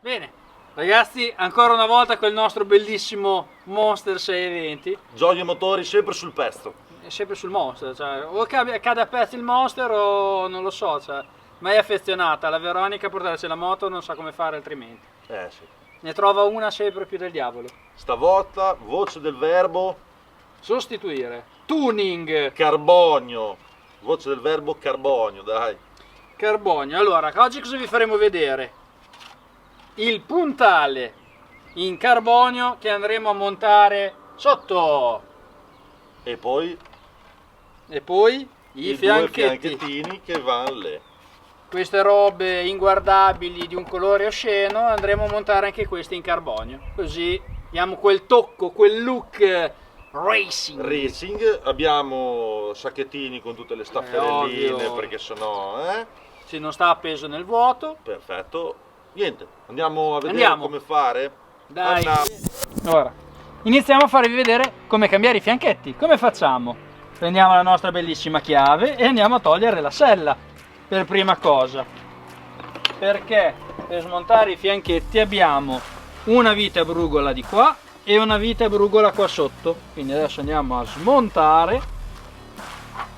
Bene, ragazzi, ancora una volta con il nostro bellissimo Monster 620. Gioia motori sempre sul pezzo. È sempre sul Monster, cioè, o cade a pezzi il Monster o non lo so, cioè, ma è affezionata. La Veronica a portarci la moto non sa come fare altrimenti. Sì. Ne trova una sempre più del diavolo. Stavolta, voce del verbo Sostituire. Tuning. carbonio. Voce del verbo carbonio, dai. Carbonio. Allora, oggi cosa vi faremo vedere? Il puntale in carbonio che andremo a montare sotto. E poi E poi i due fianchetti. fianchettini che vanno lì. Queste robe inguardabili di un colore osceno andremo a montare anche queste in carbonio. Così diamo quel tocco, quel look racing. Abbiamo sacchettini con tutte le stafferelline ovvio. perché sennò Se non sta appeso nel vuoto. perfetto. Niente, andiamo a vedere Andiamo. come fare. Dai. Andiamo. Ora, iniziamo a farvi vedere come cambiare i fianchetti. Come facciamo? Prendiamo la nostra bellissima chiave e andiamo a togliere la sella per prima cosa. Perché per smontare i fianchetti abbiamo una vite a brugola di qua e una vite a brugola qua sotto. Quindi adesso andiamo a smontare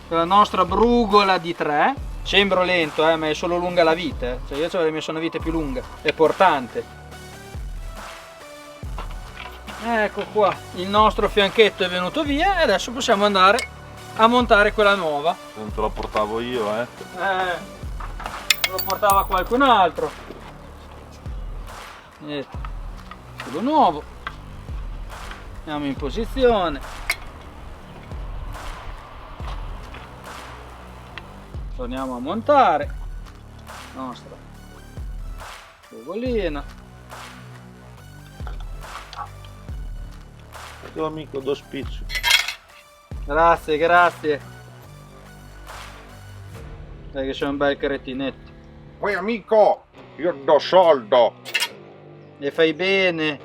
la nostra brugola di 3. Sembro lento, ma è solo lunga la vite. Cioè io ci avrei messo una vite più lunga, è portante. Ecco qua, il nostro fianchetto è venuto via e adesso possiamo andare a montare quella nuova. Non te lo portavo io, Lo portava qualcun altro. Quello nuovo. Andiamo in posizione. Torniamo a montare la nostra frugolina. Tuo amico do spiccio. Grazie, grazie. Dai che sei un bel cretinetto. Poi amico, io do soldo. E fai bene.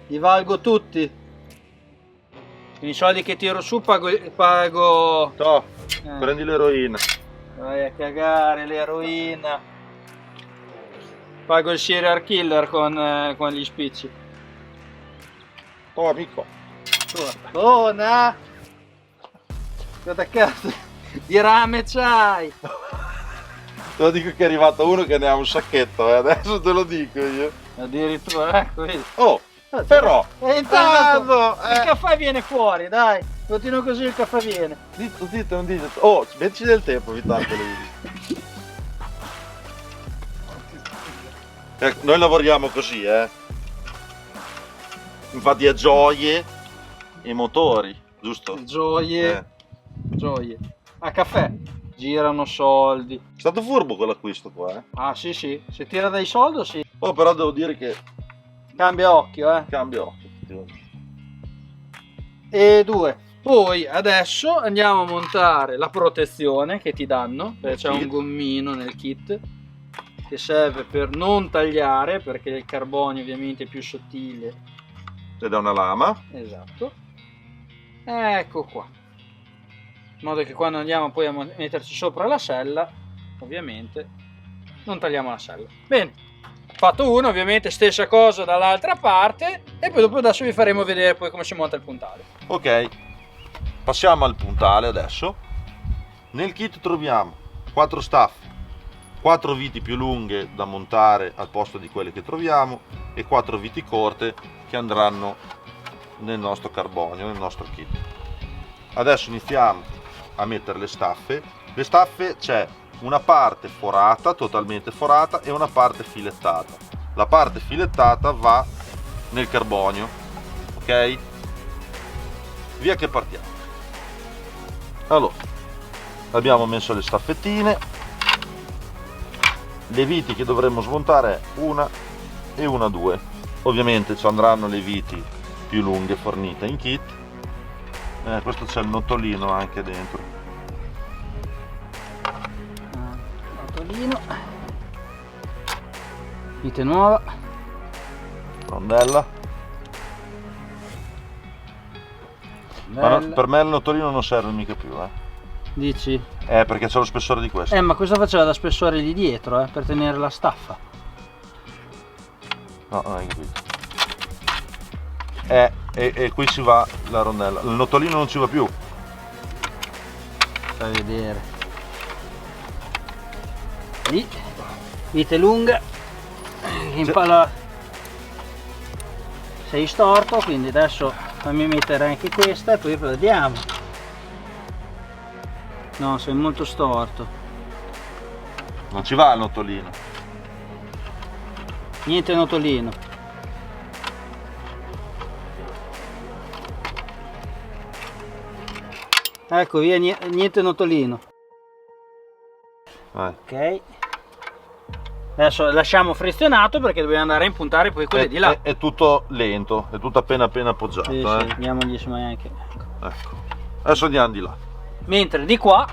Li valgo tutti. Con i soldi che tiro su pago... Toh, prendi l'eroina. Vai a cagare l'eroina. Pago il serial killer con gli spicci. Oh amico. Buona! Cosa cazzo di rame c'hai? Te lo dico che è arrivato uno che ne ha un sacchetto, adesso te lo dico io. Addirittura, ecco, vedi. Oh, però, E intanto il caffè viene fuori, dai. Continua così, il caffè viene. zitto, non dite. Oh, mettici del tempo, Vitangelo. Noi lavoriamo così, Infatti a gioie e motori, giusto? Gioie, gioie. A caffè girano soldi. È stato furbo quell'acquisto qua, Ah sì sì, se tira dai soldi sì. Oh, però devo dire che Cambia occhio, cambia occhio. effettivamente. E 2. Poi adesso andiamo a montare la protezione che ti danno, perché c'è un gommino nel kit che serve per non tagliare, perché il carbonio ovviamente è più sottile. Ed è una lama. Esatto. Ecco qua. In modo che quando andiamo poi a metterci sopra la sella, ovviamente non tagliamo la sella. Bene, fatto uno, ovviamente stessa cosa dall'altra parte e poi dopo adesso vi faremo vedere poi come si monta il puntale. Ok, passiamo al puntale adesso. Nel kit troviamo 4 staffe, 4 viti più lunghe da montare al posto di quelle che troviamo e 4 viti corte che andranno nel nostro carbonio, nel nostro kit. Adesso iniziamo a mettere le staffe. Le staffe c'è una parte forata, totalmente forata, e una parte filettata. La parte filettata va nel carbonio, ok? Via che partiamo. Allora, abbiamo messo le staffettine. Le viti che dovremmo smontare è una e una due. Ovviamente ci andranno le viti più lunghe fornite in kit. Questo c'è il notolino anche dentro. Notolino. Vite nuova. Rondella. Ma per me il notolino non serve mica più, Dici? Perché c'è lo spessore di questo. Ma questo faceva da spessore di dietro, per tenere la staffa. No, non hai capito. E qui ci va la rondella. Il notolino non ci va più. Fai vedere. Lì, vite lunga, impalla. Sei storto, quindi adesso fammi mettere anche questa e poi vediamo. No, sei molto storto. Non ci va il notolino. Niente notolino. Ecco, via, niente notolino. Vai. Ok. Adesso lasciamo frizionato perché dobbiamo andare a impuntare poi quelle di là. È tutto lento, è tutto appena appoggiato. Sì, sì, andiamogli anche. Ecco. Adesso andiamo di là. Mentre di qua,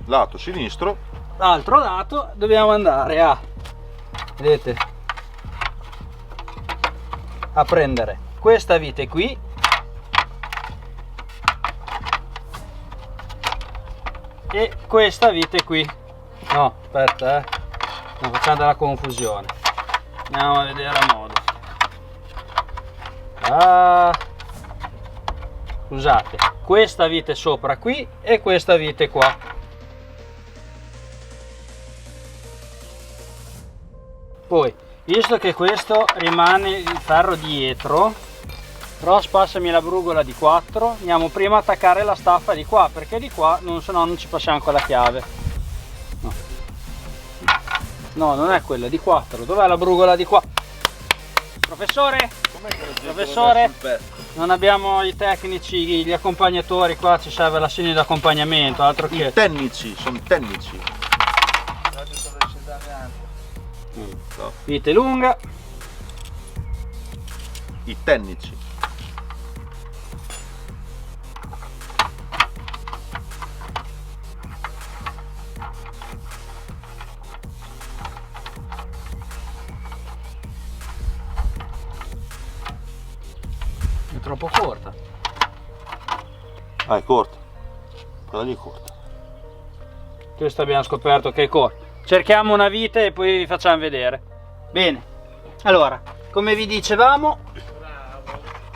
Lato sinistro. l'altro lato, dobbiamo andare a, vedete, a prendere questa vite qui e questa vite qui. No, aspetta, non facciamo della confusione. Andiamo a vedere a modo. Scusate, questa vite sopra qui e questa vite qua. Poi, visto che questo rimane il ferro dietro, Ross, passami la brugola di 4, andiamo prima a attaccare la staffa di qua, perché di qua se no non ci passiamo con la chiave. No, non è quella di 4, dov'è la brugola di qua? Professore? Professore? Non abbiamo i tecnici, gli accompagnatori qua, ci serve l'assegno di accompagnamento, altro che... I tecnici, sono tecnici. No. Vite lunga. I tecnici. È troppo corta. Ah, è corta. Quella lì è corta. Questo abbiamo scoperto che è corto. Cerchiamo una vite e poi vi facciamo vedere. Bene, allora, come vi dicevamo,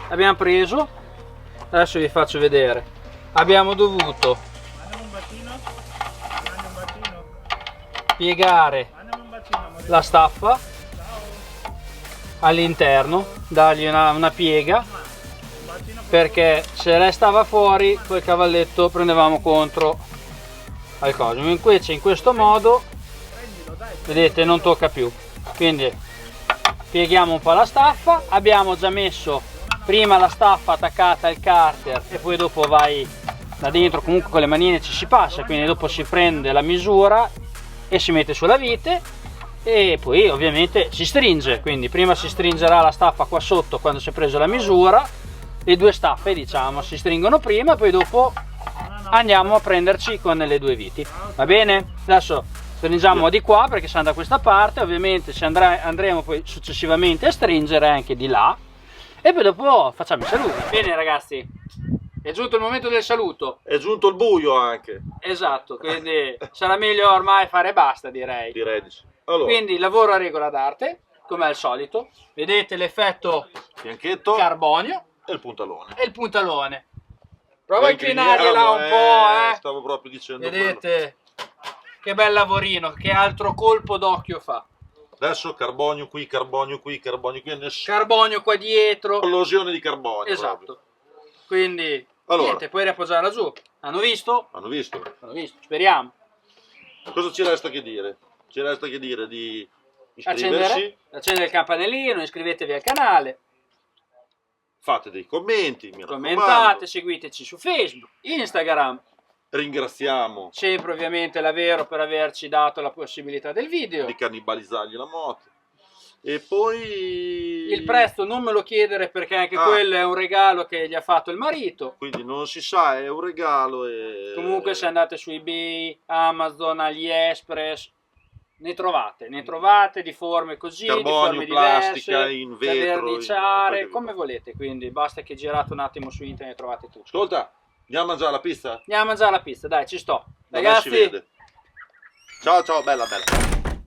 abbiamo preso, adesso vi faccio vedere, abbiamo dovuto piegare la staffa all'interno, dargli una piega, perché se restava fuori quel cavalletto prendevamo contro al coso. Invece in questo modo, vedete, non tocca più. Quindi pieghiamo un po' la staffa, abbiamo già messo prima la staffa attaccata al carter e poi dopo vai da dentro, comunque con le manine ci si passa, quindi dopo si prende la misura e si mette sulla vite e poi ovviamente si stringe, quindi prima si stringerà la staffa qua sotto quando si è preso la misura, le due staffe diciamo si stringono prima, poi dopo andiamo a prenderci con le due viti, va bene? Adesso stringiamo di qua perché siamo da questa parte, ovviamente andremo poi successivamente a stringere anche di là e poi dopo facciamo i saluti. Bene ragazzi, è giunto il momento del saluto. È giunto il buio anche. Esatto, quindi sarà meglio ormai fare basta, direi. Direi di sì. Allora, Quindi lavoro a regola d'arte, come al solito. Vedete l'effetto fianchetto carbonio e il puntalone. e il puntalone. Prova a Poi inclinargliela un po', Stavo proprio dicendo Vedete? Che bel lavorino, che altro colpo d'occhio fa. Adesso carbonio qui, carbonio qui, carbonio qui. Carbonio qua dietro. Collosione di carbonio. Esatto. Proprio. Quindi, Allora. niente, puoi riappoggiarla giù. Hanno visto? Hanno visto? Hanno visto, speriamo. Cosa ci resta che dire? Ci resta che dire di iscriversi, Accendere il campanellino, iscrivetevi al canale, fate dei commenti, mi commentate, raccomando. seguiteci su Facebook, Instagram. Ringraziamo Sempre ovviamente la Vero per averci dato la possibilità del video. di cannibalizzargli la moto. E poi Il prezzo non me lo chiedere perché anche quello è un regalo che gli ha fatto il marito. Quindi non si sa, è un regalo e... Comunque se andate su eBay, Amazon, AliExpress ne trovate di forme così, di Carbonio, forme plastica, diverse, in da vetro, verniciare, in- come volete, quindi basta che girate un attimo su internet e trovate tutto. Ascolta, andiamo a mangiare la pizza? Andiamo a mangiare la pizza, dai, ci sto. Da me si Ragazzi, vede. Ciao ciao, bella bella.